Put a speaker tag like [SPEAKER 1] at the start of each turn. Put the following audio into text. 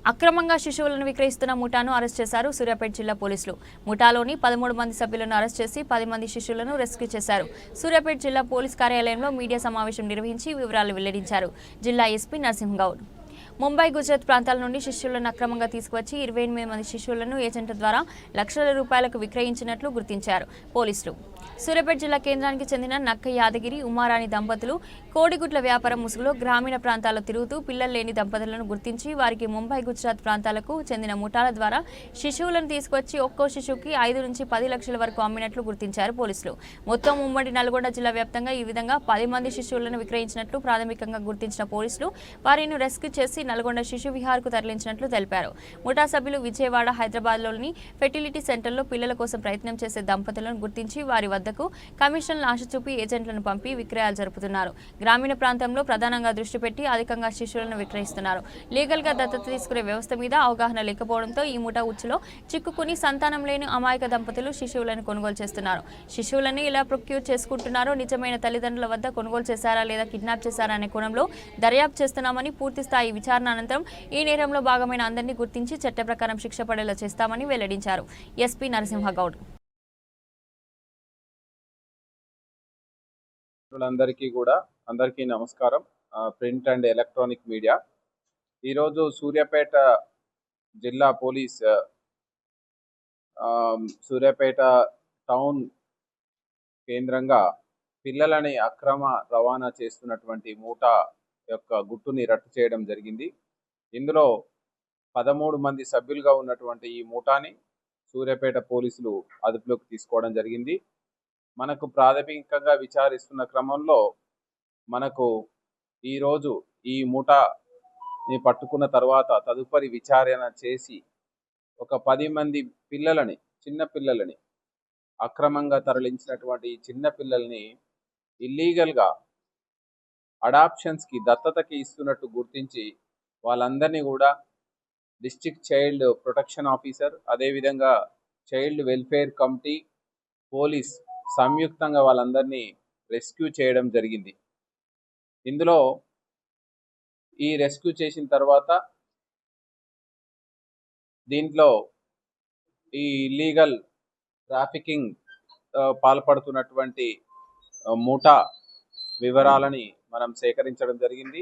[SPEAKER 1] అక్రమంగా శిశువులను విక్రయిస్తున్న ముఠాను అరెస్ట్ చేశారు సూర్యాపేట జిల్లా పోలీసులు. ముఠాలోని 13 మంది సభ్యులను అరెస్ట్ చేసి 10 మంది శిశువులను రెస్క్యూ చేశారు. సూర్యాపేట జిల్లా పోలీస్ కార్యాలయంలో మీడియా సమావేశం నిర్వహించి వివరాలు వెల్లడించారు జిల్లా ఎస్పీ నరసింహగౌడ్. ముంబై, గుజరాత్ ప్రాంతాల నుండి శిశువులను అక్రమంగా తీసుకువచ్చి 28 మంది శిశువులను ఏజెంట్ల ద్వారా లక్షల రూపాయలకు విక్రయించినట్లు గుర్తించారు పోలీసులు. సూర్యాపేట జిల్లా కేంద్రానికి చెందిన నక్క యాదగిరి, ఉమారాణి దంపతులు కోడిగుడ్ల వ్యాపారం ముసుగులో గ్రామీణ ప్రాంతాల్లో తిరుగుతూ పిల్లలు లేని దంపతులను గుర్తించి వారికి ముంబై, గుజరాత్ ప్రాంతాలకు చెందిన ముఠాల ద్వారా శిశువులను తీసుకొచ్చి ఒక్కో శిశువుకి 5 నుంచి 10 లక్షల వరకు అమ్మినట్లు గుర్తించారు పోలీసులు. మొత్తం ఉమ్మడి నల్గొండ జిల్లా వ్యాప్తంగా ఈ విధంగా 10 మంది శిశువులను విక్రయించినట్లు ప్రాథమికంగా గుర్తించిన పోలీసులు వారిని రెస్క్యూ చేసి నల్గొండ శిశు విహార్కు తరలించినట్లు తెలిపారు. ముఠా సభ్యులు విజయవాడ, హైదరాబాద్లోని ఫెర్టిలిటీ సెంటర్లో పిల్లల కోసం ప్రయత్నం చేసే దంపతులను గుర్తించి వారి వద్దకు కమిషన్లు ఆశ చూపి ఏజెంట్లను పంపి విక్రయాలు జరుపుతున్నారు. గ్రామీణ ప్రాంతంలో ప్రధానంగా దృష్టి పెట్టి అధికంగా శిశువులను విక్రయిస్తున్నారు. లీగల్గా దత్తత తీసుకునే వ్యవస్థ మీద అవగాహన లేకపోవడంతో ఈ ముఠా ఉచ్చులో చిక్కుకుని సంతానం లేని అమాయక దంపతులు శిశువులను కొనుగోలు చేస్తున్నారు. శిశువులను ఇలా ప్రొక్యూర్ చేసుకుంటున్నారో, నిజమైన తల్లిదండ్రుల వద్ద కొనుగోలు చేశారా లేదా కిడ్నాప్ చేశారా అనే కోణంలో దర్యాప్తు చేస్తున్నామని, పూర్తి స్థాయి విచారణ అనంతరం ఈ నేరంలో భాగమైన అందరినీ గుర్తించి చట్ట ప్రకారం శిక్ష పడేలా చేస్తామని వెల్లడించారు ఎస్పీ నరసింహగౌడ్.
[SPEAKER 2] అందరికీ నమస్కారం. ప్రింట్ అండ్ ఎలక్ట్రానిక్ మీడియా ఈరోజు సూర్యాపేట జిల్లా పోలీస్ సూర్యాపేట టౌన్ కేంద్రంగా పిల్లలని అక్రమ రవాణా చేస్తున్నటువంటి మూటా యొక్క గుట్టుని రట్టు చేయడం జరిగింది. ఇందులో 13 మంది సభ్యులుగా ఉన్నటువంటి ఈ మూటాని సూర్యాపేట పోలీసులు అదుపులోకి తీసుకోవడం జరిగింది. మనకు ప్రాథమికంగా విచారిస్తున్న క్రమంలో మనకు ఈరోజు ఈ మూటాని పట్టుకున్న తర్వాత తదుపరి విచారణ చేసి ఒక 10 మంది చిన్న పిల్లలని అక్రమంగా తరలించినటువంటి చిన్న పిల్లల్ని ఇల్లీగల్గా అడాప్షన్స్కి, దత్తతకి ఇస్తున్నట్టు గుర్తించి వాళ్ళందరినీ కూడా డిస్ట్రిక్ట్ చైల్డ్ ప్రొటెక్షన్ ఆఫీసర్, అదేవిధంగా చైల్డ్ వెల్ఫేర్ కమిటీ, పోలీస్ సంయుక్తంగా వాళ్ళందరినీ రెస్క్యూ చేయడం జరిగింది. ఇందులో ఈ రెస్క్యూ చేసిన తర్వాత దీంట్లో ఈ ఇల్లీగల్ ట్రాఫికింగ్ పాల్పడుతున్నటువంటి ముఠా వివరాలని మనం సేకరించడం జరిగింది.